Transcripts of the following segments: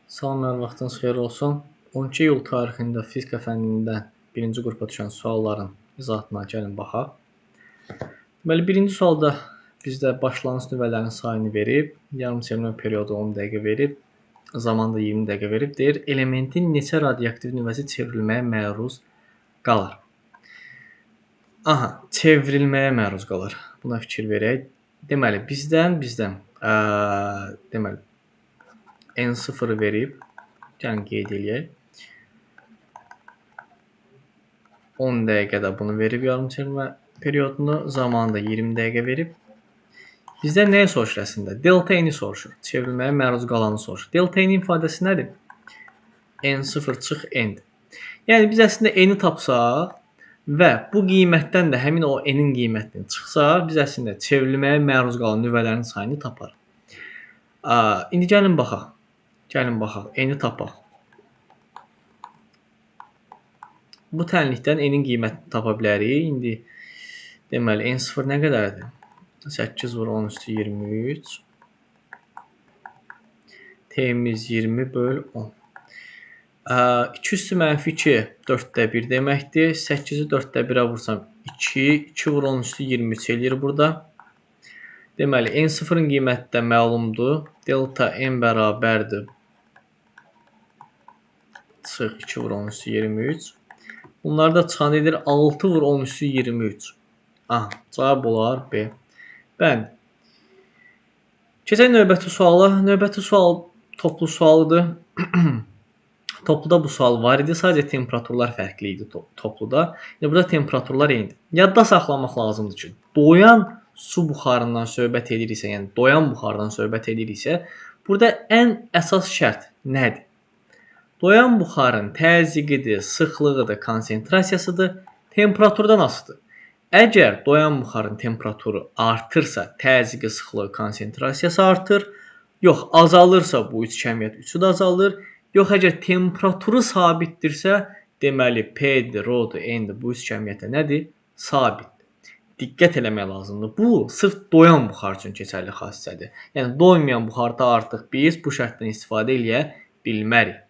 Salamlar, vaxtınız xeyir olsun. 12 iyul tarixində fizika fənnindən birinci qrupa düşən sualların izahatına gəlin baxaq. Deməli, birinci sualda bizdə başlanğıc nüvələrin sayını verib, yarımçəmlən periodu 10 dəqiqə verib, zaman da 20 dəqiqə verib. Deyir, elementin neçə radioaktiv nüvəsi çevrilməyə məruz qalır? Aha, çevrilməyə məruz qalır. Buna fikir verək. Deməli, bizdən deməli N0 verib, gəlin qeyd eləyək. 10 dəqiqədə bunu verib yarımçəmlənmə periodunu, zamanı da 20 dəqiqə verib. Bizdən nəyi soruşur əslində? Delta N-i soruşur. Çevrilməyə məruz qalanı soruşur. Delta N ifadəsi nədir? N0 çıx N-dir. Yəni biz əslində N-i tapsaq və bu qiymətdən də həmin o N-in qiymətini çıxsaq, biz əslində çevrilməyə məruz qalan nüvələrin sayını taparıq. İndi gəlin baxaq. N-i tapaq. Bu tənlikdən N-in qiymətini tapa bilərik. İndi deməli N0 nə qədərdir? 8 vur 10 üstü 23. T'miz 20 böl 10. 2 üstü mənfi 2 4də 1 deməkdir. 8-i 4də 1-ə vursam 2. 2 vur 10 üstü 23 eləyir burada. Deməli N0-ın qiyməti də məlumdur. Delta N bərabərdir. Çıx 2 vur 10 üstü 23. Bunlar da çıxan edir 6 vur 10 üstü 23. Aha, cavab olar B. Bəli. Keçək növbəti suala. Növbəti sual toplu sualıdır. Topluda bu sual var idi. Sadəcə temperaturlar fərqli idi topluda. Yəni burada temperaturlar eynidir. Yadda saxlamaq lazımdır ki, doyan su buxarından söhbət ediriksə, yəni doyan buxardan söhbət ediriksə, burada ən əsas şərt nədir? Doyan buxarın təzyiqidir, sıxlığıdır, konsentrasiyasıdır, temperaturdan asılıdır. Əgər doyan buxarın temperaturu artırsa, təzyiqi, sıxlığı, konsentrasiyası artır. Yox, azalırsa bu üç kəmiyyət üçü də azalır. Yox, əgər temperaturu sabitdirsə, deməli P-dir, Rho-dur, N-dir. Bu üç kəmiyyətə nədir? Sabitdir. Diqqət eləmək lazımdır. Bu, sırf doyan buxar üçün keçərli xassədir. Yəni, doymayan buxarda artıq biz bu şərtdən istifadə eləyə bilmərik.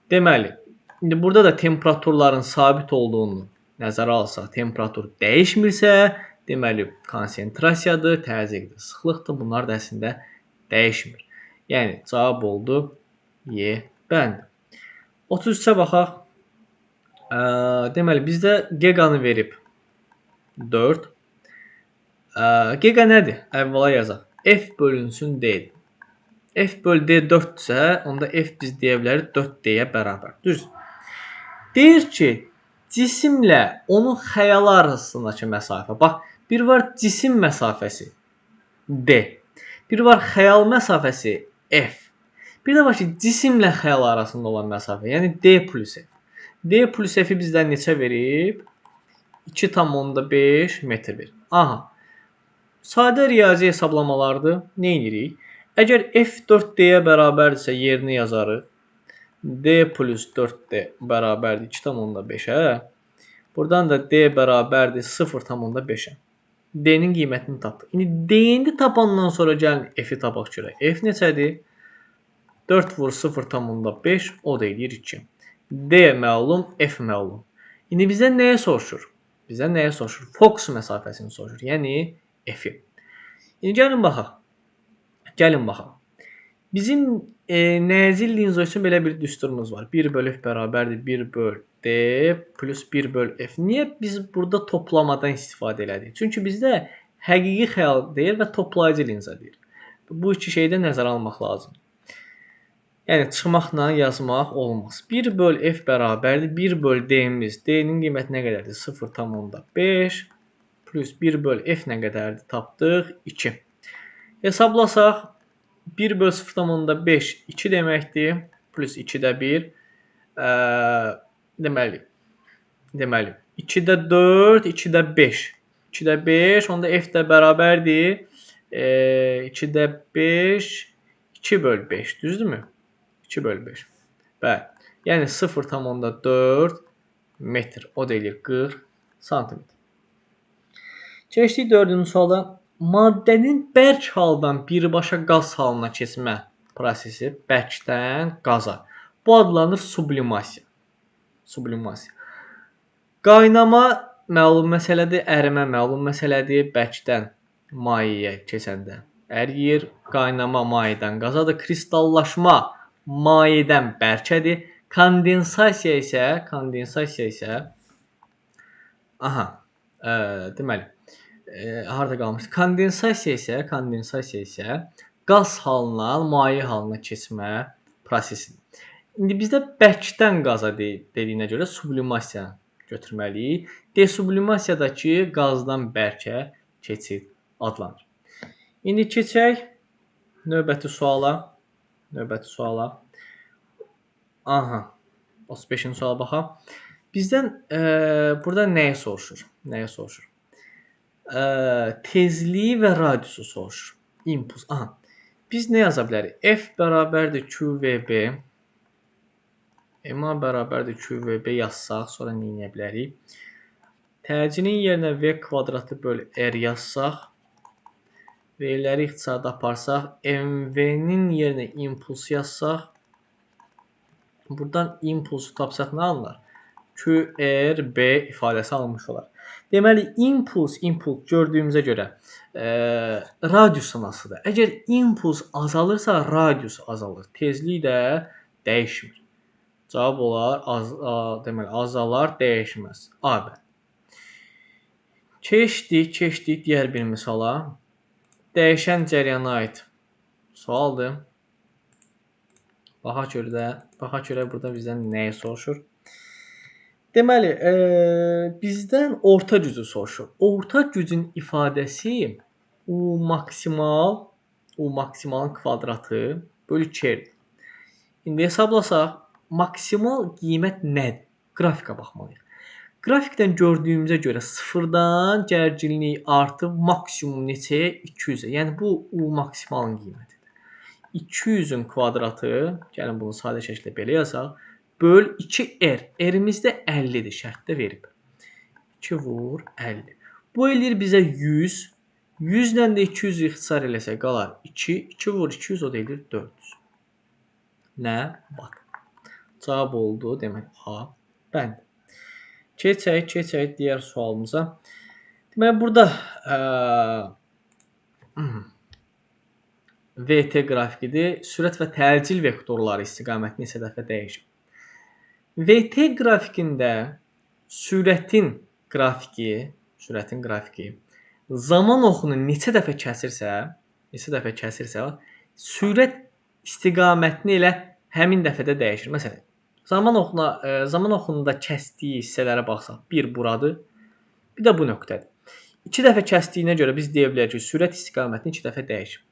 Deməli, indi burada da temperaturların sabit olduğunu nəzərə alsaq, temperatur dəyişmirsə, deməli, konsentrasiyadır, təzyiqdir, sıxlıqdır. Bunlar da əslində dəyişmir. Yəni, cavab oldu Y. Bəli. 33-ə baxaq. Deməli, bizdə giqanı verib 4. Giqa nədir? Əvvəla yazaq. F bölünsün D-dir. F böl D 4-dürsə, onda F biz deyə bilərik 4D-yə bərabər. Düz. Deyir ki, cisimlə onun xəyalı arasındakı məsafə. Bax, bir var cisim məsafəsi D. Bir var xəyal məsafəsi F. Bir də var ki, cisimlə xəyal arasında olan məsafə, yəni D plus F. D plus F-i bizdən neçə verib? 2,5 metr verir. Aha. Sadə riyazi hesablamalardır. Nə edirik? Əgər F 4D-yə bərabərdirsə, yerini yazarıq. D plus 4D bərabərdir 2,5-ə. Buradan da D bərabərdir 0,5-ə. D-nin qiymətini tapdıq. İndi D-ni tapandan sonra gəlin F-i tapaq görək. F neçədir? 4 vur 0,5, o da edir 2. D məlum, F məlum. İndi bizdən nəyə soruşur? Bizdən nəyə soruşur? Fokus məsafəsini soruşur. Yəni F-i. İndi gəlin baxaq. Bizim nəzil linza üçün belə bir düsturumuz var. 1 bölü F bərabərdir 1 böl D plus 1 böl F. Niyə biz burada toplamadan istifadə elədik? Çünki bizdə həqiqi xəyal deyil və toplayıcı linza deyil. Bu iki şeyi də nəzərə almaq lazımdır. Yəni, çıxmaqla yazmaq olmaz. 1 böl F bərabərdir 1 böl D-miz. D-nin qiyməti nə qədərdir? 0,5 plus 1 böl F nə qədərdir? Tapdıq 2. Hesablasaq 1 böl 0,5 2 deməkdir. Plus 2-də 1. Deməli 2-də 4, 2-də 5. 2-də 5, onda F də bərabərdir. 2-də 5, 2 böl 5. Düzdürmü? 2 böl 5. Bəli. Yəni 0,4 metr. O da eləyir 40 santimetr. Keçdik 4-cü suala. Maddənin bərk haldan birbaşa qaz halına keçmə prosesi bərkdən qaza. Bu adlanır sublimasiya. Sublimasiya. Qaynama məlum məsələdir, ərimə məlum məsələdir, bərkdən mayeyə keçəndə əriyir, qaynama mayədən qazadır, kristallaşma mayədən bərkədir, kondensasiya isə deməli, harda qalmışıq? Kondensasiya isə qaz halından maye halına keçmə prosesidir. İndi bizdə bərkdən qaza dediyinə görə sublimasiya götürməliyik. Desublimasiyadakı qazdan bərkə keçid adlanır. İndi keçək növbəti suala. 35-ci suala baxaq. Bizdən burada nəyi soruşur? Tezliyi və radiusu soruşur. İmpuls. Biz nə yaza bilərik? F bərabərdir QVB. MA bərabərdir QVB yazsaq, sonra nə edə bilərik? Təcilin yerinə V kvadratı böl R yazsaq, V-ləri ixtisarda aparsaq, MV-nin yerinə impuls yazsaq, buradan impulsu tapsaq nə alınır? QRB ifadəsi alınmış olar. Deməli, impuls gördüyümüzə görə radiusu nasıldır? Əgər impuls azalırsa, radius azalır. Tezlik də dəyişmir. Cavab olar, deməli, azalar, dəyişməz. AB. Keçdik digər bir misala. Dəyişən cərəyana aid sualdır. Baxaq görə burada bizdən nəyi soruşur? Deməli, bizdən orta gücü soruşur. Orta gücün ifadəsi U maksimalın kvadratı bölü 2. İndi hesablasaq, maksimal qiymət nədir? Qrafikə baxmalıyıq. Qrafikdən gördüyümüzə görə sıfırdan gərginlik artıb maksimum neçəyə? 200-ə. Yəni bu U maksimalın qiymətidir. 200-ün kvadratı, gəlin bunu sadə şəkildə belə yazaq, böl 2R. R-imizdə 50-dir, şərtdə verib. 2 vur 50. Bu eləyir bizə 100. 100 ilə də 200 ixtisar eləsək qalar 2. 2 vur 200 o da eləyir 400. Nə? Bax. Cavab oldu, demək A. Bənd. Keçək digər sualımıza. Deməli, burada VT qrafikidir. Sürət və təcil vektorları istiqamətini neçə dəfə dəyişir. VT qrafikində sürətin qrafiki zaman oxunu neçə dəfə kəsirsə, sürət istiqamətini elə həmin dəfədə dəyişir. Məsələn, zaman oxununda kəsdiyi hissələrə baxsaq, bir buradır, bir də bu nöqtədir. 2 dəfə kəsdiyinə görə biz deyə bilərik ki, sürət istiqamətini 2 dəfə dəyişir.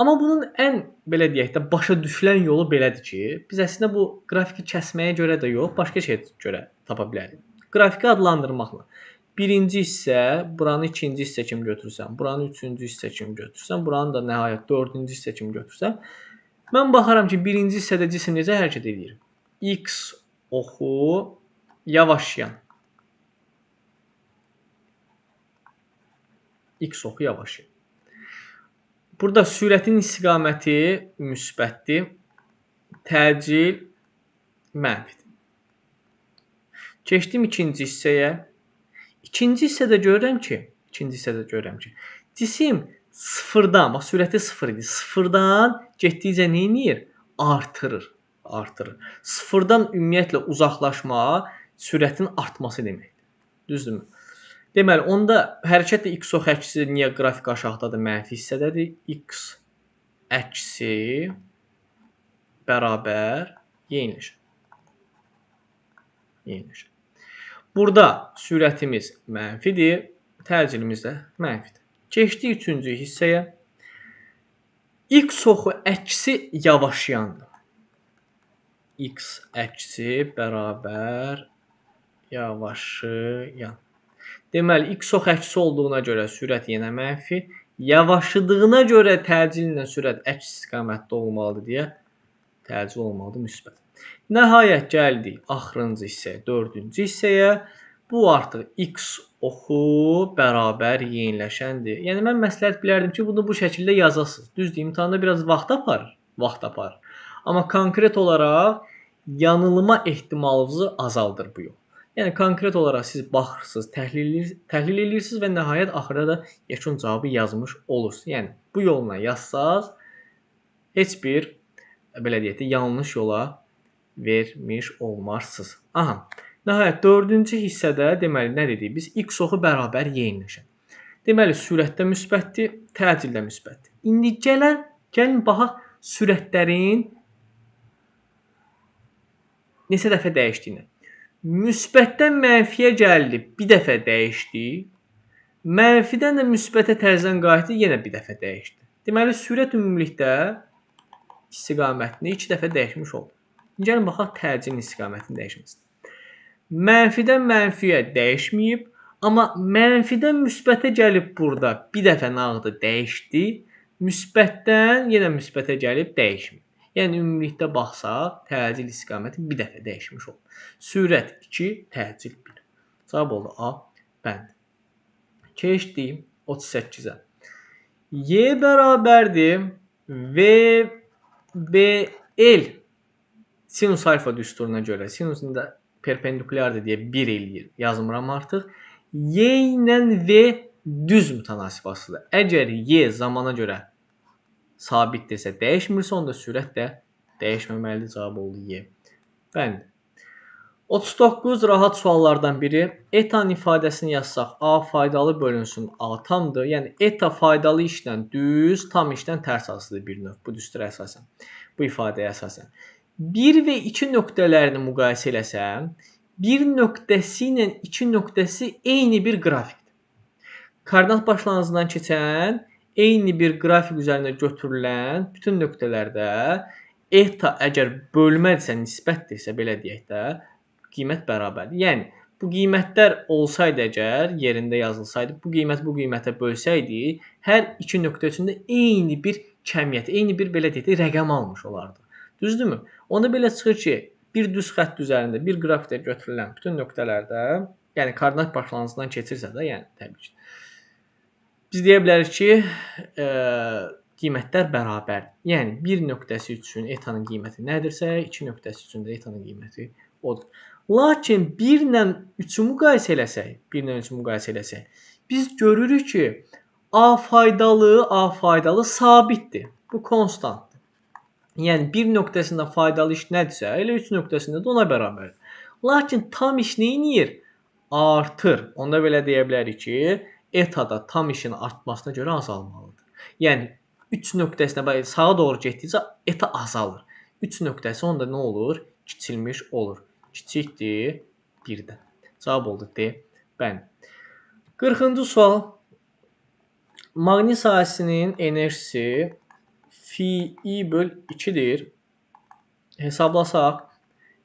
Amma bunun ən, belə deyək də, başa düşülən yolu belədir ki, biz əslində bu qrafiki kəsməyə görə də yox, başqa şeyə görə tapa bilərik. Qrafiki adlandırmaqla. Birinci hissə, buranı ikinci hissə kimi götürsəm, buranı üçüncü hissə kimi götürsəm, buranı da nəhayət dördüncü hissə kimi götürsəm, mən baxaram ki, birinci hissədə cisim necə hərəkət edir? X oxu yavaşlayan. Burada sürətin istiqaməti müsbətdir, təcil mənfidir. Keçdim ikinci hissəyə. İkinci hissədə görürəm ki, cisim sıfırdan, bax sürəti sıfır idi, sıfırdan getdikcə nə edir? Artırır. Sıfırdan ümumiyyətlə uzaqlaşma sürətin artması deməkdir. Düzdürmü? Deməli, onda hərəkət x əksi niyə qrafik aşağıdadır, mənfi hissədədir. X əksi bərabər yeniləşir. Burada sürətimiz mənfidir, təcilimiz də mənfidir. Keçdik üçüncü hissəyə. X oxu əksi yavaşlayandır. X əksi bərabər yavaşlayan. Deməli, x ox əksi olduğuna görə sürət yenə mənfi, yavaşladığına görə təcillə sürət əks istiqamətdə olmalıdır deyə təcil olmalıdır müsbət. Nəhayət gəldik axırıncı hissəyə, dördüncü hissəyə. Bu artıq x oxu bərabər yeniləşəndir. Yəni mən məsləhət bilərdim ki, bunu bu şəkildə yazasınız. Düzdür, imtahanda biraz vaxt aparır. vaxt aparır. Amma konkret olaraq yanılma ehtimalınızı azaldır bu yol. Yəni konkret olaraq siz baxırsınız, təhlil edirsiniz və nəhayət axırda da yekun cavabı yazmış olursunuz. Yəni bu yolla yazsaz heç bir belə deyək də yanlış yola vermiş olmarsınız. Aha. Nəhayət 4-cü hissədə deməli nə dedik? Biz x oxu bərabər y-in nişan. Deməli sürətdə müsbətdir, təcildə müsbətdir. İndi gəlin baxaq sürətlərin neçə dəfə dəyişdiyinə. Müsbətdən mənfiyə gəldi, bir dəfə dəyişdi. Mənfidən də müsbətə təzədən qayıtdı, yenə bir dəfə dəyişdi. Deməli sürət ümumilikdə istiqamətini 2 dəfə dəyişmiş oldu. Gəlin baxaq təcilin istiqamətini dəyişməsin. Mənfidən mənfiyə dəyişməyib, amma mənfidən müsbətə gəlib burada bir dəfə nağdı dəyişdi. Müsbətdən yenə müsbətə gəlib dəyişməyib. Yəni ümumilikdə baxsaq, təcil istiqaməti bir dəfə dəyişmiş oldu. Sürət 2, təcil 1. Cavab oldu A bənd. Keçdik 38-ə. Y bərabərdir VBL sinus alfa düsturuna görə sinusun da perpendikulyardır deyə 1 eləyir. Yazmıram artıq. Y ilə V düz mütənasib asılıdır. Əgər Y zamana görə sabitdirsə, dəyişmirsə, onda sürət də dəyişməməlidir. Cavab oldu Y. Bənd. 39 rahat suallardan biri. Etanın ifadəsini yazsaq, A faydalı bölünsün A tamdır. Yəni eta faydalı işlə düz, tam işlə tərs asılıdır bir növ. Bu düstura əsasən. Bu ifadəyə əsasən. 1 və 2 nöqtələrini müqayisə eləsəm, 1 nöqtəsi ilə 2 nöqtəsi eyni bir qrafikdir. Koordinat başlanğıcından keçən eyni bir qrafik üzərində götürülən bütün nöqtələrdə eta əgər bölmədirsə, nisbətdirsə, belə deyək də, qiymət bərabərdir. Yəni, bu qiymətlər olsaydı əgər, yerində yazılsaydı, bu qiymət bu qiymətə bölsəydi, hər iki nöqtə üçün də eyni bir kəmiyyət, eyni bir belə deyək də, rəqəm almış olardı. Düzdürmü? Ona belə çıxır ki, bir düz xətt üzərində, bir qrafikdə götürülən bütün nöqtələrdə, yəni koordinat başlanğıcından keçirsə də, yəni təbii ki, biz deyə bilərik ki, qiymətlər bərabərdir. Yəni, bir nöqtəsi üçün etanın qiyməti nədirsə, 2 nöqtəsi üçün də etanın qiyməti odur. Lakin 1 ilə 3-ü müqayisə eləsək, biz görürük ki, A faydalı sabitdir. Bu konstantdır. Yəni, bir nöqtəsində faydalı iş nədirsə, elə 3 nöqtəsində də ona bərabərdir. Lakin tam iş nə edir? Artır. Onda belə deyə bilərik ki, eta da tam işin artmasına görə azalmalıdır. Yəni 3 nöqtəsinə sağa doğru getdikcə eta azalır. 3 nöqtəsi onda nə olur? Kiçilmiş olur. Kiçikdir 1-dən. Cavab oldu D. Bəli. 40-cı sual. Maqnit sahəsinin enerjisi Fi/2-dir. Hesablasaq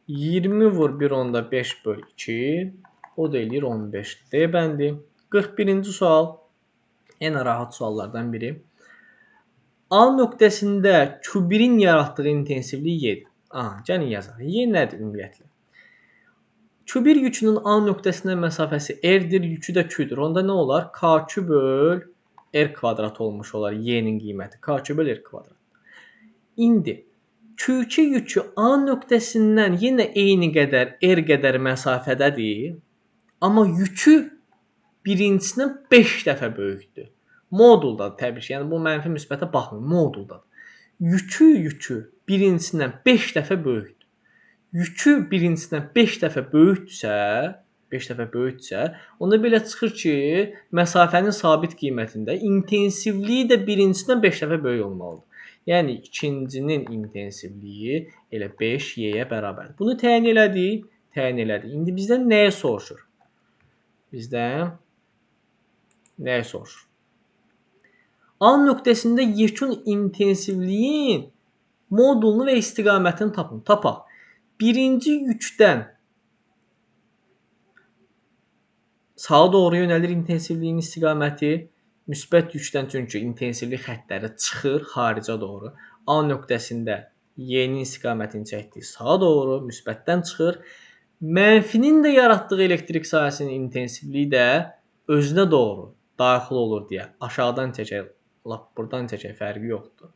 20 vur 1/5/2 o da eləyir 15. D bəndi. 41-ci sual. Yenə rahat suallardan biri. A nöqtəsində kübrin yaratdığı intensivlik Y-dir. Gəlin yazaq. Y nədir ümumiyyətlə? Kübir yükünün A nöqtəsindən məsafəsi R-dir, yükü də Q-dür. Onda nə olar? K2 böl R kvadrat olmuş olar Y-nin qiyməti. K2 böl R kvadrat. İndi Q2 yükü A nöqtəsindən yenə eyni qədər R qədər məsafədədir. Amma yükü birincisindən 5 dəfə böyükdür. Moduldadır təbii ki. Yəni bu mənfi müsbətə baxmır. Moduldadır. Yükü birincisindən 5 dəfə böyükdür. Yükü birincisindən 5 dəfə böyükdürsə, onda belə çıxır ki, məsafənin sabit qiymətində intensivliyi də birincisindən 5 dəfə böyük olmalıdır. Yəni ikincinin intensivliyi elə 5y-yə bərabərdir. Bunu təyin elədik. İndi bizdən nəyə soruşur? A nöqtəsində yekun intensivliyin modulunu və istiqamətini tapaq. Birinci yükdən sağa doğru yönəlir intensivliyin istiqaməti. Müsbət yükdən çünki intensivlik xəttləri çıxır xaricə doğru. A nöqtəsində Y-nin istiqamətini çəkdik sağa doğru, müsbətdən çıxır. Mənfinin də yaratdığı elektrik sahəsinin intensivliyi də özünə doğru daxil olur deyə aşağıdan çəkək, lap buradan çəkək, fərqi yoxdur.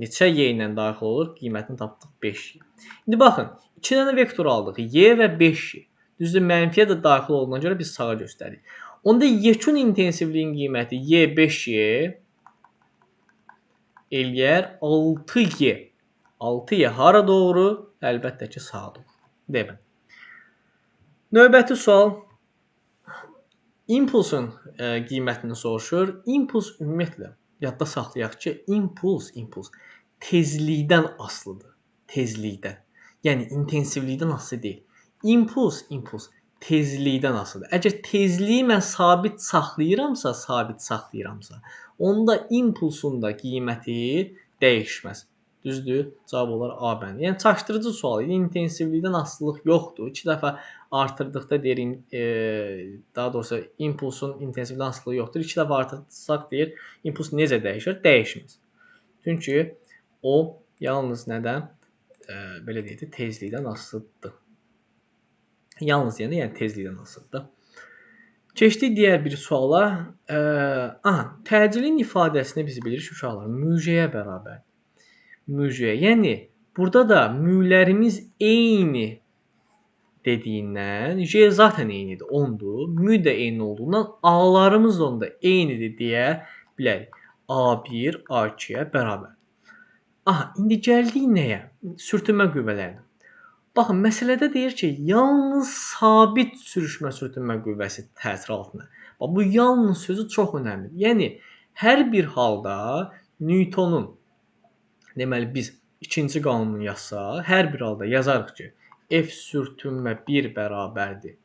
Neçə y ilə daxil olur? Qiymətini tapdıq 5y. İndi baxın, 2 dənə vektor aldıq. Y və 5y. Düzdür, mənfiyə də daxil olduğuna görə biz sağa göstəririk. Onda yekun intensivliyin qiyməti y 5y eləyər 6y. 6y hara doğru? Əlbəttə ki, sağa doğru. Demə. Növbəti sual. İmpulsun qiymətini soruşur. İmpuls ümumiyyətlə yadda saxlayaq ki, impuls tezlikdən asılıdır. Tezlikdən. Yəni intensivlikdən asılı deyil. İmpuls tezlikdən asılıdır. Əgər tezliyi mən sabit saxlayıramsa, onda impulsun da qiyməti dəyişməz. Düzdür? Cavab olar A bəndi. Yəni çaşdırıcı sual idi. İntensivlikdən asılılıq yoxdur. 2 dəfə artırdıqda deyir, daha doğrusu impulsun intensivlikdən asılılığı yoxdur. 2 dəfə artırsaq deyir, impuls necə dəyişir? Dəyişməz. Çünki o yalnız nədən? Belə deyək də, tezlikdən asılıdır. Yalnız yəni tezlikdən asılıdır. Keçdik digər bir suala. Təcilin ifadəsini biz bilirik uşaqlar. Müjəyə bərabər. Müjə. Yəni burada da mülərimiz eyni dediyindən J zaten eynidir, 10-dur. Mü də eyni olduğundan A-larımız da onda eynidir deyə bilərik. A1 A2-yə bərabər. İndi gəldik nəyə? Sürtünmə qüvvələrinə. Baxın, məsələdə deyir ki, yalnız sabit sürüşmə-sürtünmə qüvvəsi təsir altında. Bu yalnız sözü çox önəmlidir. Yəni hər bir halda Newtonun deməli biz ikinci qanunu yazsaq, hər bir halda yazarıq ki, F sürtünmə 1 bərabərdir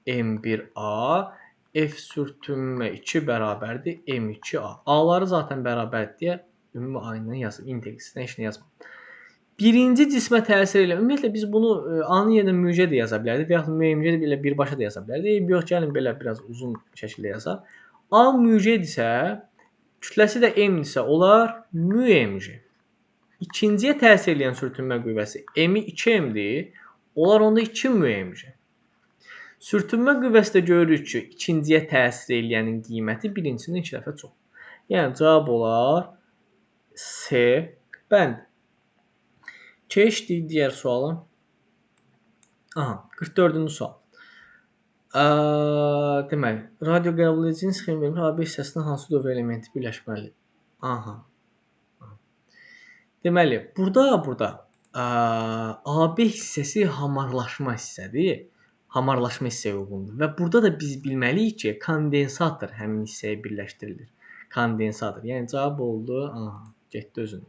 M1A, F sürtünmə 2 bərabərdir M2A. A-ları zaten bərabərdir deyə ümumi A-nı yazıb, integrisindən heç nə yazmam. Birinci cismə təsir elə. Ümumiyyətlə biz bunu A-nın yerinə müjə də yaza bilərdik və yaxud müəyyən də belə birbaşa da yaza bilərdik. Yox, gəlin belə biraz uzun şəkildə yazaq. A müjədirsə, kütləsi də M-dirsə, olar müMJ. İkinciyə təsir edən sürtünmə qüvvəsi M-i 2M-dir. Olar onda 2 müMJ. Sürtünmə qüvvəsi də görürük ki, ikinciyə təsir eləyənin qiyməti birincindən 2 dəfə çox. Yəni cavab olar C bənd. Keçdik digər suala. 44-cü sual. Deməli, radio qəbul edicinin sxem vermiş AB hissəsində hansı dövr elementi birləşməlidir? Deməli, burada AB hissəsi hamarlaşma hissədir. Hamarlaşma hissəyə uyğundur. Və burada da biz bilməliyik ki, kondensator həmin hissəyə birləşdirilir. Kondensator. Yəni cavab oldu, getdi özünü.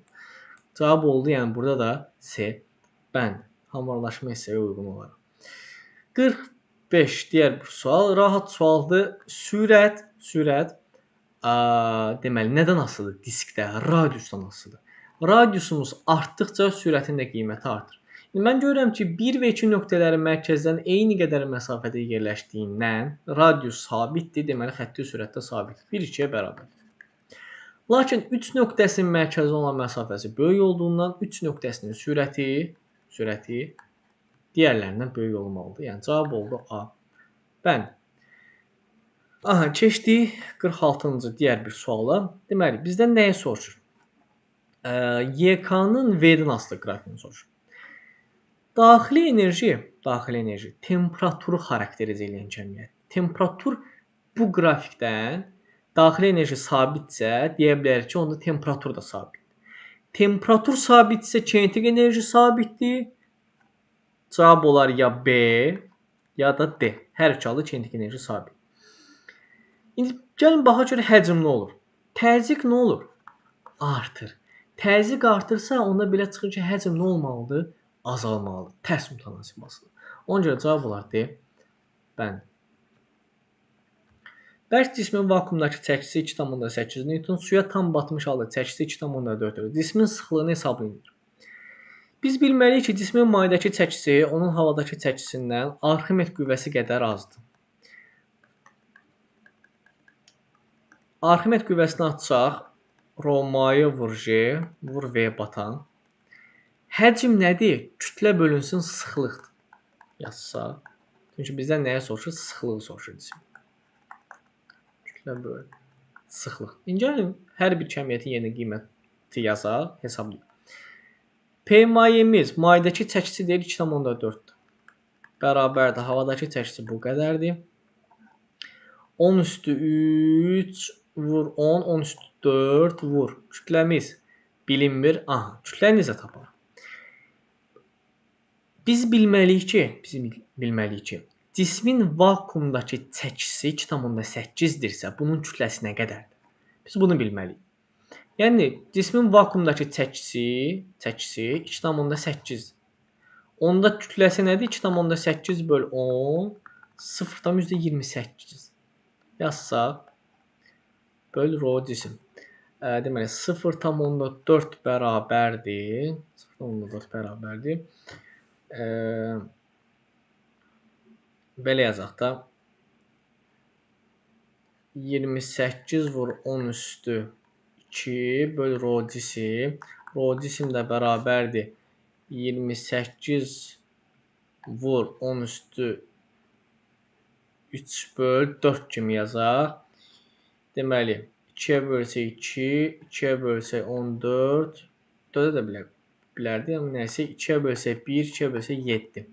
Cavab oldu, yəni burada da C bənd. Hamarlaşma hissəyə uyğun olaraq. 45 digər bir sual. Rahat sualdır. Sürət deməli nədən asılıdır? Diskdə, radiusdan asılıdır. Radiusumuz artdıqca sürətin də qiyməti artır. Mən görürəm ki, 1 və 2 nöqtələrin mərkəzdən eyni qədər məsafədə yerləşdiyindən radius sabitdir, deməli xətti sürətdə sabitdir. 1-2-yə bərabər. Lakin 3 nöqtəsinin mərkəzi olan məsafəsi böyük olduğundan 3 nöqtəsinin sürəti digərlərindən böyük olmalıdır. Yəni cavab oldu A. Bənd. Keçdik 46-cı digər bir suala. Deməli, bizdən nəyi soruşur? YK-nın V-dən asılı qrafikini soruşur. Daxili enerji temperaturu xarakterizə edən cəmiyyət. Temperatur bu qrafikdən daxili enerji sabitsə, deyə bilərik ki, onda temperatur da sabitdir. Temperatur sabitsə, kinetik enerji sabitdir. Cavab olar ya B, ya da D. Hər iki halda kinetik enerji sabit. İndi gəlin baxaq görə həcm nə olur? Təzyiq nə olur? Artır. Təzyiq artırsa, onda belə çıxır ki, həcm nə olmalıdır? Azalmalıdır. Tərs mütənasibasıdır. Ona görə cavab olar D. Bənd. Bərk cismin vakuumdakı çəkisi 2,8 Newton, suya tam batmış halda çəkisi 2,4. Cismin sıxlığını hesablayın. Biz bilməliyik ki, cismin maydakı çəkisi onun havadakı çəkisindən Arximed qüvvəsi qədər azdır. Arximed qüvvəsini açsaq, Rho mayı vur J, vur V batan. Həcm nədir? Kütlə bölünsün sıxlıqdır. Yazsaq. Çünki bizdən nəyə soruşur? Sıxlığı soruşur cism. Kütlə bölün. Sıxlıq. İndi gəlin hər bir kəmiyyətin yerinə qiyməti yazaq, hesablayaq. P mayemiz maydakı çəkisi deyil 2,4. Bərabərdir. Havadakı çəkisi bu qədərdir. 10 üstü 3 vur 10, 10 üstü 4 vur. Kütləmiz bilinmir. Aha, kütləni necə tapar? Biz bilməliyik ki, cismin vakuumdakı çəkisi 2,8-dirsə, bunun kütləsi nə qədərdir? Biz bunu bilməliyik. Yəni, cismin vakuumdakı çəkisi 2,8-dir. Onda kütləsi nədir? 2,8 böl 10, 0,28. Yazsaq, böl rho cisim. Deməli, 0,4 bərabərdir. 0,4 bərabərdir. Belə yazaq da. 28 vur 10 üstü 2 böl rho cisim. Rho cisim də bərabərdir. 28 vur 10 üstü 3 böl 4 kimi yazaq. Deməli, 2-yə bölsək 2, 2-yə bölsək 14, 4-ə də bilərdik. Amma nəysə, 2-yə bölsək 1, 2-yə bölsək 7.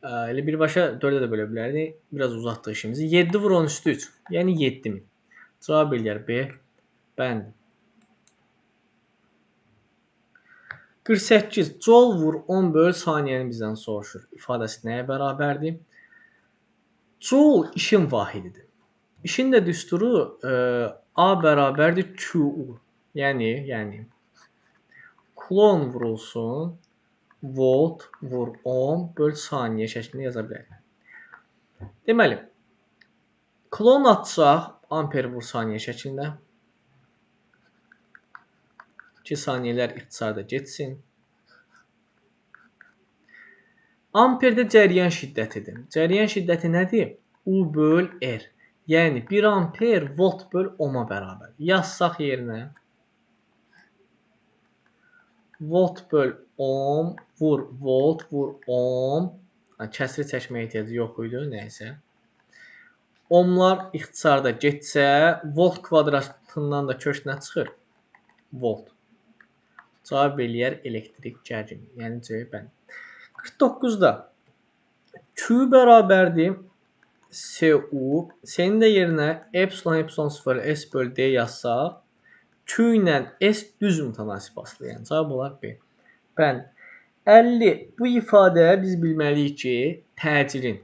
Elə birbaşa 4-ə də bölə bilərdik. Biraz uzatdıq işimizi. 7 vur 10 üstü 3. Yəni 7000. Cavab eləyər B. Bənd. 48. Joule vur 10 böl saniyəni bizdən soruşur. İfadəsi nəyə bərabərdir? Joule işin vahididir. İşin də düsturu A bərabərdir QU. Yəni kulon vurulsun, volt vur 10 böl saniyə şəklində yaza bilərik. Deməli, kulon atsaq, amper vur saniyə şəklində. 2 saniyələr ixtisarda getsin. Amperdə cəryan şiddətidir. Cəryan şiddəti nədir? U böl R. Yəni 1 amper volt böl ohma bərabər. Yazsaq yerinə. Volt böl ohm vur volt vur ohm. Kəsri çəkməyə ehtiyacı yox idi, nəysə. Ohmlar ixtisarda getsə, volt kvadratından da kök nə çıxır? Volt. Cavab eləyər elektrik gərginliyi. Yəni C bənd. 49-da Q bərabərdir SU. Senin də yerinə epsilon 0 S böl D yazsaq, Q ilə S düz mütənasib asılı. Yəni cavab olar B. Bənd. 50. Bu ifadə biz bilməliyik ki, təcilin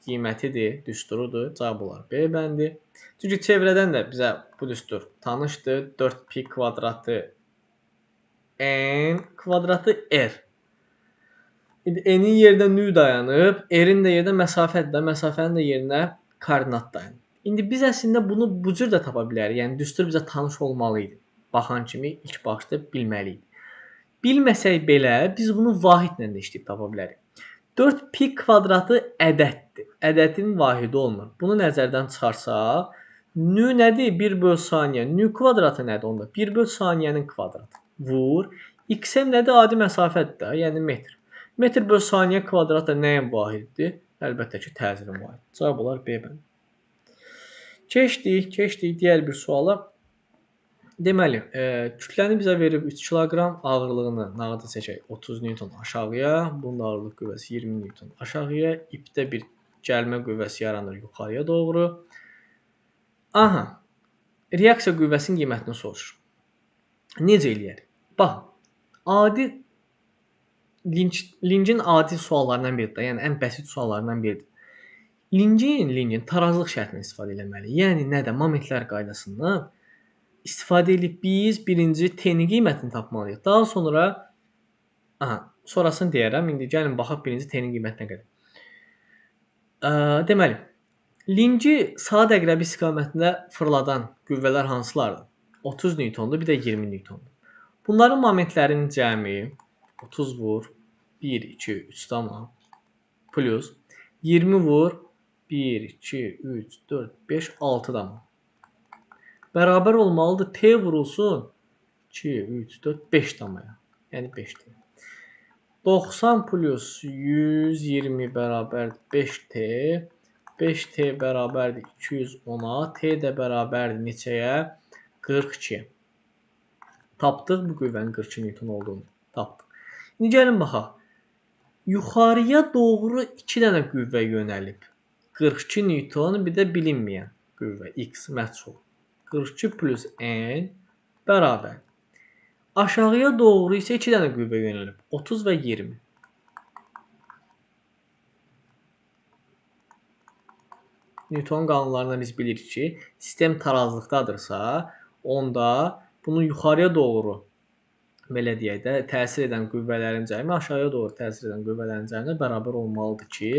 qiymətidir, düsturudur. Cavab olar B bəndi. Çünki çevrədən də bizə bu düstur tanışdır. 4pi kvadratı N kvadratı R. N'in yerində nü dayanıb, R'in də yerində məsafədir. Məsafənin də yerinə koordinat dayanıb. İndi biz əslində bunu bu cür də tapa bilərik. Yəni düstur bizə tanış olmalı idi. Baxan kimi ilk başda bilməliyik. Bilməsək belə biz bunu vahidlə də işləyib tapa bilərik. 4pi kvadratı ədəddir. Ədədin vahidi olmur. Bunu nəzərdən çıxarsaq, nü nədir? 1 böl saniyə. Nü kvadratı nədir onda? 1 böl saniyənin kvadratı. Vur. XM nədir? Adi məsafədir, yəni metr. Metr böl saniyə kvadratı nəyin vahiddir? Əlbəttə ki, təcilin vahidi. Cavab olar B bənd. Keçdik digər bir suala. Deməli, kütləni bizə verib 3 kiloqram, ağırlığını nağdı seçək 30 Newton aşağıya, bunun ağırlıq qüvvəsi 20 Newton aşağıya, ipdə bir gəlmə qüvvəsi yaranır yuxarıya doğru. Aha, reaksiya qüvvəsinin qiymətini soruşur. Necə eləyər? Bax, adi Lincin adi suallarından biridir. Yəni ən bəsit suallarından biridir. Lincin tarazlıq şərtindən istifadə etməli. Yəni nədə? Momentlər qaydasından istifadə edib biz birinci t-nin qiymətini tapmalıyıq. Daha sonra sonrasını deyərəm. İndi gəlin baxaq birinci t-nin qiymətinə qədər. Deməli, linci saat əqrəbi istiqamətində fırladan qüvvələr hansılardır? 30 Newtondur, bir də 20 Newtondur. Bunların momentlərinin cəmi 30 vur 1, 2, 3 tamam plus 20 vur 1, 2, 3, 4, 5, 6 tamam. Bərabər olmalıdır. T vurulsun 2, 3, 4, 5 tamaya. Yəni 5T. 90 plus 120 bərabərdir 5T. 5T bərabərdir 210-a. T də bərabərdir neçəyə? 42. Tapdıq bu qüvvənin 42 Newton olduğunu. Tapdıq. İndi gəlin baxaq. Yuxarıya doğru 2 dənə qüvvə yönəlib. 42 Newton, bir də bilinməyən qüvvə X məchul. 42 plus N bərabər. Aşağıya doğru isə 2 dənə qüvvə yönəlib. 30 və 20. Newton qanunlarından biz bilirik ki, sistem tarazlıqdadırsa, onda bunu yuxarıya doğru belə deyək də, təsir edən qüvvələrin cəmi aşağıya doğru təsir edən qüvvələrin cəminə bərabər olmalıdır ki,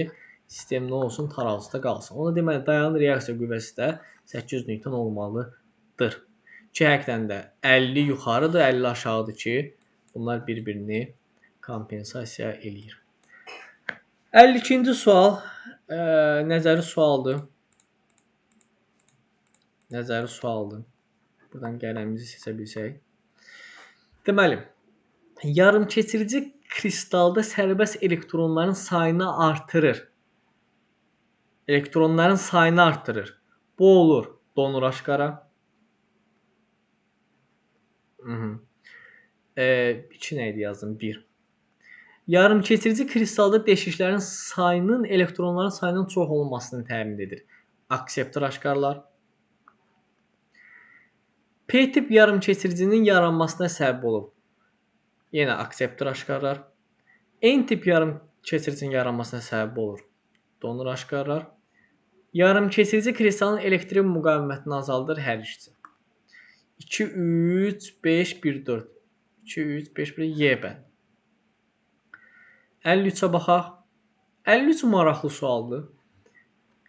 sistem nə olsun, tarazlıqda qalsın. Ona deməli, dayanıqlı reaksiya qüvvəsi də 800 Newton olmalıdır. İki hərfdən də 50 yuxarıdır, 50 aşağıdır ki, bunlar bir-birini kompensasiya eləyir. 52-ci sual nəzəri sualdır. Nəzəri sualdır. Buradan qələmimizi seçə bilsək. Deməli, yarımkeçirici kristalda sərbəst elektronların sayını artırır. Elektronların sayını artırır. Bu olur donur aşkara. İki neydi yazdım? 1. Yarımkeçirici kristalda deşiklərin sayının elektronların sayının çox olmasını təmin edir. Akseptor aşkarlar. P-tip yarımkeçiricinin yaranmasına səbəb olub. Yenə akseptor aşkarlar. N-tip yarımkeçiricinin yaranmasına səbəb olur. Donur aşkarlar. Yarımkeçirici kristalın elektrik müqavimətini azaldır hər ikisi. 2, 3, 5, 1, 4. 2, 3, 5, 1, Y bənd. 53-ə baxaq. 53 maraqlı sualdır.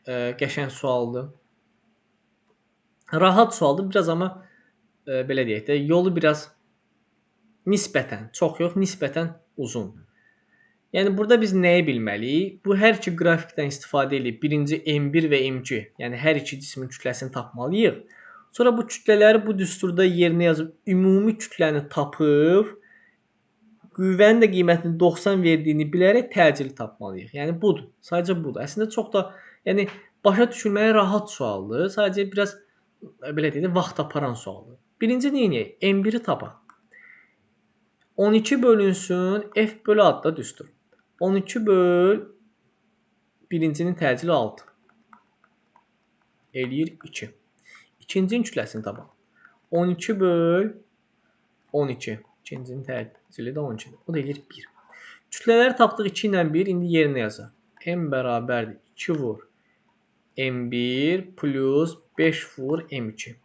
Qəşəng sualdır. Rahat sualdır. Biraz amma belə deyək də, yolu biraz nisbətən, çox yox, nisbətən uzun. Yəni burada biz nəyi bilməliyik? Bu hər iki qrafikdən istifadə edib birinci M1 və M2, yəni hər iki cismin kütləsini tapmalıyıq. Sonra bu kütlələri bu düsturda yerinə yazıb ümumi kütləni tapıb qüvvənin də qiymətini 90 verdiyini bilərək təcili tapmalıyıq. Yəni budur. Sadəcə budur. Əslində çox da, yəni başa düşülməyə rahat sualdır. Sadəcə biraz belə deyək də, vaxt aparan sualdır. Birinci neyini? M1-i tapaq. 12 bölünsün F bölü adda düstur. 12 böl birincinin təcili 6. Eləyir 2. İkincinin kütləsini tapaq. 12 böl 12. İkincinin təcili də 12. O da eləyir 1. Kütlələri tapdıq 2 ilə 1. İndi yerinə yazaq. M bərabərdir 2 vur M1 plus 5 vur M2.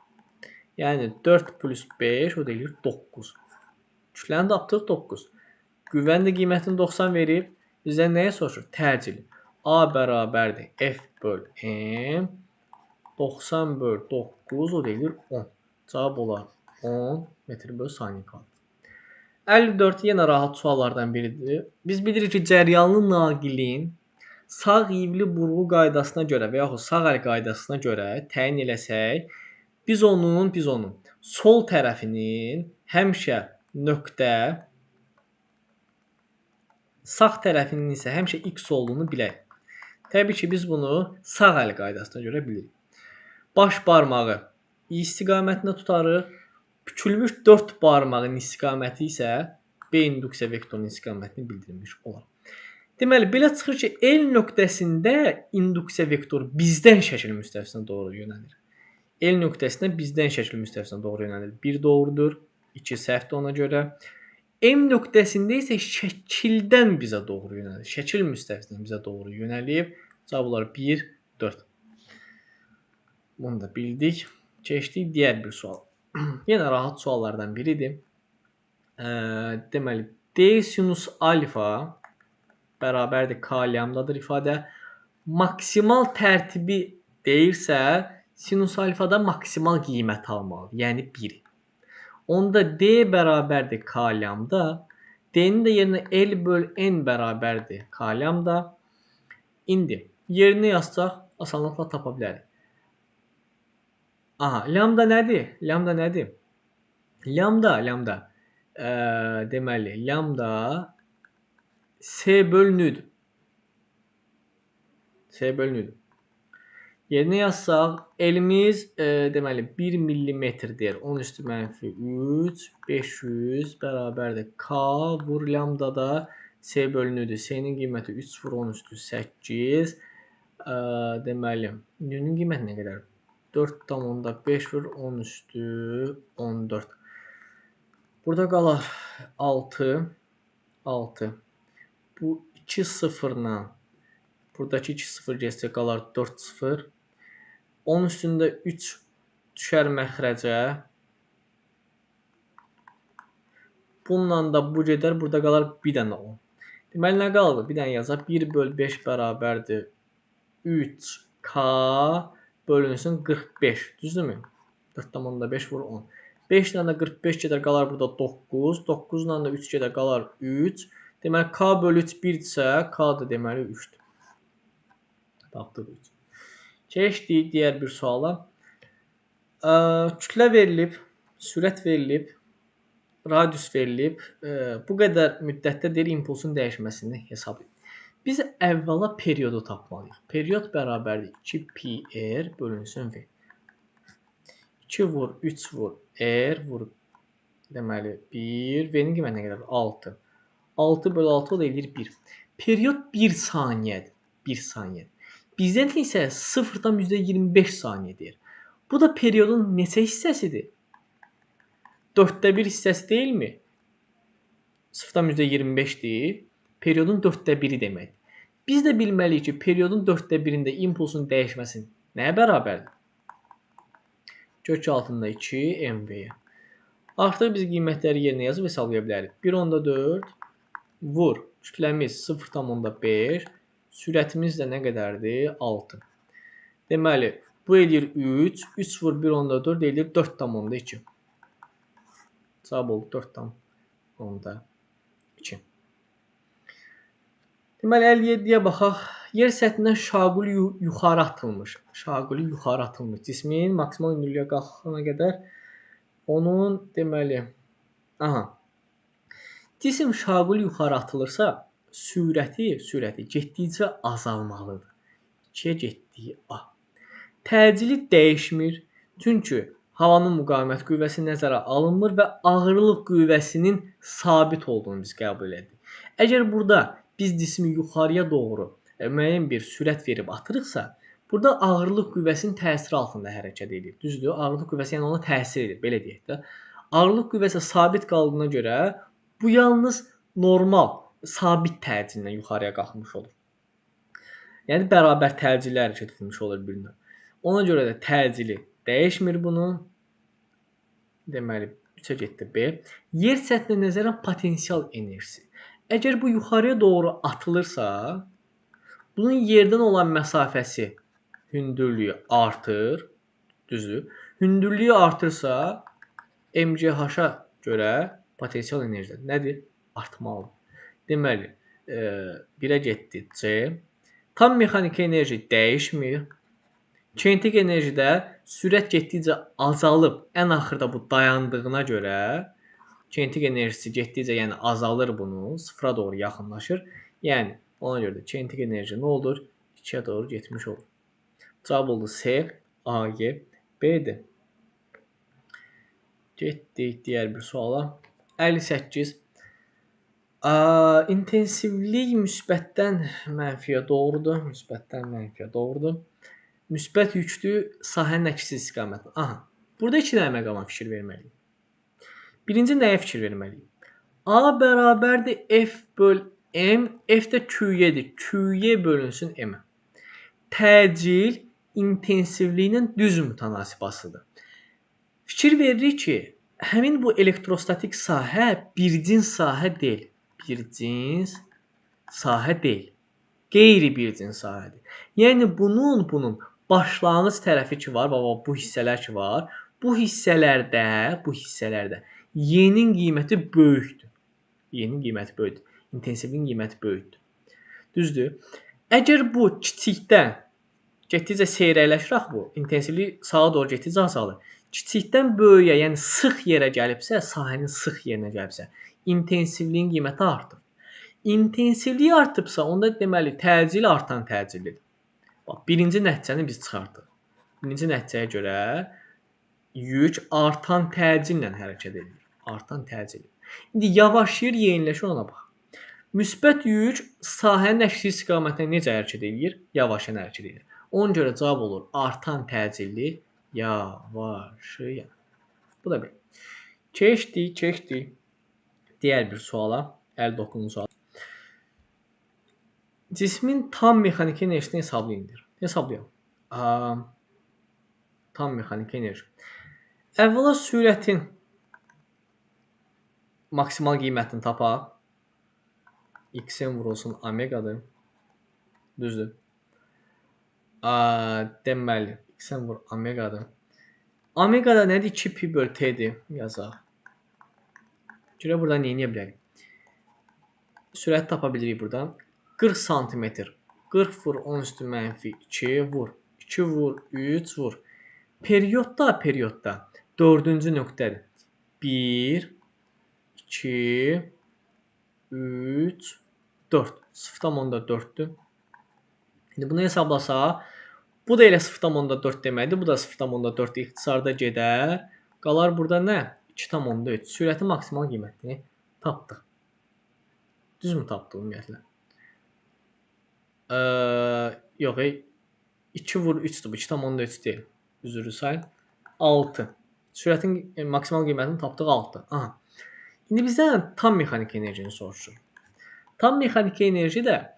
Yəni 4 plus 5 o da eləyir 9. Kütləni tapdıq 9. Qüvvənin də qiymətini 90 verib. Bizdən nəyə soruşur? Təcili. A bərabərdir F böl M. 90 böl 9 o da eləyir 10. Cavab olar 10 metr böl saniyə kaldı. 54 yenə rahat suallardan biridir. Biz bilirik ki, cəryanlı naqilin sağ ivli burğu qaydasına görə və yaxud sağ əl qaydasına görə təyin eləsək, biz onun sol tərəfinin həmişə nöqtə, sağ tərəfinin isə həmişə x olduğunu bilək. Təbii ki, biz bunu sağ əl qaydasına görə bilirik. Baş barmağı i istiqamətində tutarıq. Bükülmüş 4 barmağın istiqaməti isə B induksiya vektorunun istiqamətini bildirilmiş olar. Deməli, belə çıxır ki, L nöqtəsində induksiya vektoru bizdən şəkil müstəvisinə doğru yönəlir. L nöqtəsində bizdən şəkil müstəvisinə doğru yönəlir. 1 doğrudur, 2 səhvdir ona görə. M nöqtəsində isə şəkildən bizə doğru yönəlir. Şəkil müstəvisinə bizə doğru yönəlib. Cavab olar 1, 4. Bunu da bildik. Keçdik digər bir sual. Yenə rahat suallardan biridir. Deməli, D sinus alfa bərabərdir K lambdadır ifadə. Maksimal tərtibi deyirsə, sinus alfada maksimal qiymət almalıdır. Yəni 1. Onda D bərabərdir K lambda. D-nin də yerinə L böl N bərabərdir K lambda. İndi yerinə yazsaq, asanlıqla tapa bilərik. Aha, lambda nədir? Lambda nədir? Lambda. Deməli, lambda S böl nüdür. S böl nüdür. Yerinə yazsaq, elimiz deməli 1 millimetrdir. 10 üstü mənfi 3, 500 bərabərdir. K vur lambdada S bölünüdür. S-nin qiyməti 3 vur 10 üstü 8. Deməli, n-ün qiyməti nə qədər? 4,5 vur 10 üstü 14. Burada qalar 6. 6. Bu 2 sıfırla buradakı 2 sıfır getsə qalar 4 sıfır. 10 üstündə 3 düşər məxrəcə. Bununla da bu gedər. Burada qalar bir dənə 10. Deməli, nə qaldı? Bir dənə yazaq. 1 böl 5 bərabərdir 3K bölünsün 45. Düzdürmü? 4,5 vur 10. 5 ilə də 45 gedər. Qalar burada 9. 9 ilə də 3 gedər. Qalar 3. Deməli, K bölü 3 1-dirsə, K da deməli 3-dür. Tapdıq 3. Keçdik digər bir suala. Kütlə verilib, sürət verilib, radius verilib. Bu qədər müddətdə deyir impulsun dəyişməsini hesab edin. Biz əvvəla periodu tapmalıyıq. Period bərabərdir 2πr bölünsün v. 2 vur, 3 vur, r vur. Deməli 1, v-nin qiyməti nə qədər? 6. 6 bölü 6 o da eləyir 1. Period 1 saniyədir. 1 saniyədir. Bizdən isə 0-dan %25 saniyə deyir. Bu da periodun neçə hissəsidir? 4də 1 hissəsi deyilmi? 0-dan %25-dir. Periodun 4də 1-i deməkdir. Biz də bilməliyik ki, periodun 4də 1-ində impulsun dəyişməsi nəyə bərabərdir? Kök altında 2 mv-yə. Artıq biz qiymətləri yerinə yazıb hesablaya bilərik. 1,4 vur. Kütləmiz 0,5. Sürətimiz də nə qədərdir? 6. Deməli, bu eləyir 3. 3 vur 1,4 eləyir 4,2. Cavab oldu 4,2. Deməli, 57-yə baxaq. Yer səthindən şaquli yuxarı atılmış. Şaquli yuxarı atılmış. Cismin maksimal hündürlüyə qalxana qədər onun deməli cisim şaquli yuxarı atılırsa, sürəti getdikcə azalmalıdır. 2-yə getdiyi A. Təcili dəyişmir. Çünki havanın müqavimət qüvvəsi nəzərə alınmır və ağırlıq qüvvəsinin sabit olduğunu biz qəbul edirik. Əgər burada biz cismi yuxarıya doğru müəyyən bir sürət verib atırıqsa, burada ağırlıq qüvvəsinin təsiri altında hərəkət edir. Düzdür? Ağırlıq qüvvəsi yəni ona təsir edir, belə deyək də. Ağırlıq qüvvəsi sabit qaldığına görə bu yalnız normal, sabit təcillə yuxarıya qalxmış olur. Yəni bərabər təcillə hərəkət etmiş olur bir-birinə. Ona görə də təcili dəyişmir bunu. Deməli 3-ə getdi B. Yer səthinə nəzərən potensial enerjisi. Əgər bu yuxarıya doğru atılırsa, bunun yerdən olan məsafəsi, hündürlüyü artır. Düzdür? Hündürlüyü artırsa, MCH-a görə potensial enerji nədir? Artmalıdır. Deməli, 1-ə getdi C. Tam mexaniki enerji dəyişmir. Kinetik enerjidə sürət getdikcə azalıb, ən axırda bu dayandığına görə kinetik enerjisi getdikcə yəni azalır bunu, sıfıra doğru yaxınlaşır. Yəni ona görə də kinetik enerji nə olur? 2-yə doğru getmiş olur. Cavab oldu C, A, G, B-dir. Getdik digər bir suala. 58. İntensivlik müsbətdən mənfiyə doğrudur. Müsbətdən mənfiyə doğrudur. Müsbət yüklü sahənin əksi istiqamətində. Burada iki dənə məqama fikir verməliyik. Birinci nəyə fikir verməliyik? A bərabərdir F böl M. F də Q-yedir. Q-ye bölünsün M-ə. Təcil intensivliyinin düz mütənasibasıdır. Fikir veririk ki, həmin bu elektrostatik sahə bir cins sahə deyil. Bir cins sahə deyil. Qeyri-bir cins sahədir. Yəni bunun başlanğıc tərəfi ki var, bu hissələr ki var, bu hissələrdə Y-nin qiyməti böyükdür. Y-nin qiyməti böyükdür. İntensivliyin qiyməti böyükdür. Düzdür? Əgər bu kiçikdən getdikcə seyrəkləşir bu, intensivlik sağa doğru getdikcə azalır. Kiçikdən böyüyə, yəni sıx yerə gəlibsə, sahənin sıx yerinə gəlibsə, intensivliyin qiyməti artır. İntensivliyi artıbsa, onda deməli təcil artan təcillidir. Bax, birinci nəticəni biz çıxardıq. Birinci nəticəyə görə yük artan təcillə hərəkət edir. Artan təcil. İndi yavaşlayır, yeniləşir, ona bax. Müsbət yük sahənin əksi istiqamətində necə hərəkət edir? Yavaşan hərəkət edir. Ona görə cavab olur artan təcilli yavaşıyan. Bu da belə. Keçdik. Digər bir suala, 59-cu sual. Cismin tam mexaniki enerjisini hesablayın. Tam mexaniki enerji. Əvvəla sürətin maksimal qiymətini tapaq. X-in vurulsun omeqadır. Düzdür. Deməli, X-in vur omeqadır. Omega da nədir? 2pi bölü T'dir. Yazaq. Görə buradan neyini bilərik? Sürət tapa bilirik buradan. 40 santimetr. 40 vur 10 üstü mənfi 2 vur. 2 vur 3 vur. Periyodda 4-cü nöqtədir. 1 2 3 4. 0,4'dür. İndi bunu hesablasaq, bu da elə 0,4 deməkdir. Bu da 0,4 ixtisarda gedər. Qalar burada nə? 2,3. Sürətin maksimal qiymətini tapdıq. Düzmü tapdıq ümumiyyətlə? Yox, 2 vur 3'dür. Bu 2,3 deyil. Üzrü say. 6. Sürətin maksimal qiymətini tapdıq 6. Aha. İndi bizdən tam mexaniki enerjini soruşur. Tam mexaniki enerji də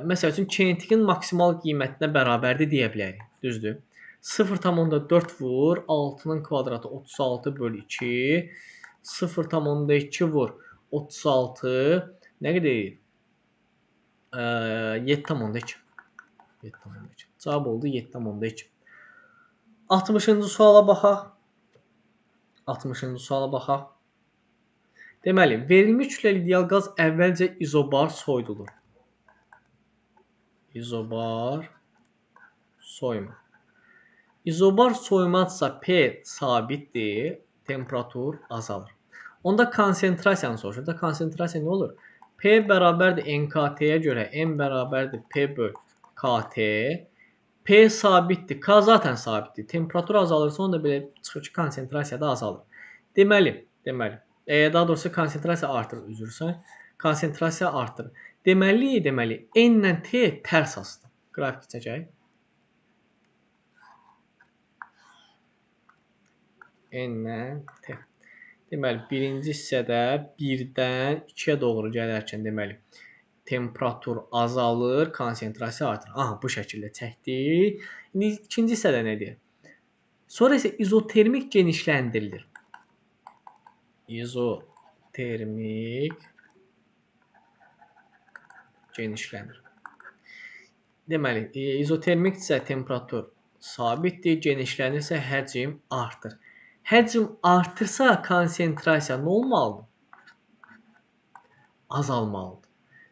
məsəl üçün kinetikin maksimal qiymətinə bərabərdir deyə bilərik. Düzdür? 0,4 vur 6-nın kvadratı 36 bölü 2. 0,2 vur 36 nə qədər? 7,2. Cavab oldu 7,2. 60-cı suala baxaq. Deməli, verilmiş kütləli ideal qaz əvvəlcə izobar soyulur. İzobar soyma. İzobar soymazsa P sabitdir, temperatur azalır. Onda konsentrasiyanı soruşur. Da konsentrasiya nə olur? P bərabərdir NKT-yə görə N bərabərdir P böl KT. P sabitdir, K zaten sabitdir. Temperatur azalırsa onda belə çıxır ki, konsentrasiya da azalır. Deməli, daha doğrusu konsentrasiya artır, üzr say. Konsentrasiya artır. Deməli, N ilə T tərs asıdır. Qrafik çəkək. N ilə T. Deməli, birinci hissədə 1-dən 2-yə doğru gələrkən deməli, temperatur azalır, konsentrasiya artır. Aha, bu şəkildə çəkdik. İndi ikinci hissədə nədir? Sonra isə izotermik genişləndirilir. İzotermik genişlənir. Deməli, izotermik isə temperatur sabitdir, genişlənirsə həcm artır. Həcm artırsa konsentrasiya nə olmalıdır? Azalmalıdır.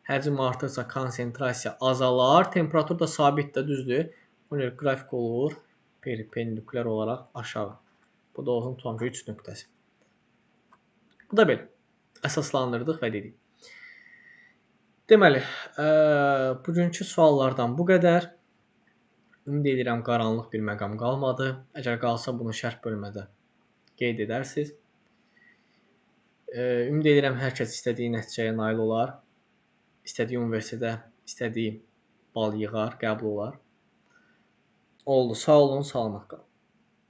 Həcm artırsa konsentrasiya azalar, temperatur da sabitdir, düzdür. Ona görə qrafik olur perpendikülər olaraq aşağı. Bu da olsun tutam ki 3 nöqtəsi. Bu da belə. Əsaslandırdıq və dedik. Deməli, bugünkü suallardan bu qədər. Ümid edirəm qaranlıq bir məqam qalmadı. Əgər qalsa bunu şərh bölmədə qeyd edərsiniz. Ümid edirəm hər kəs istədiyi nəticəyə nail olar. İstədiyi universitetə, istədiyi bal yığar, qəbul olar. Oldu. Sağ olun, salamat qalın.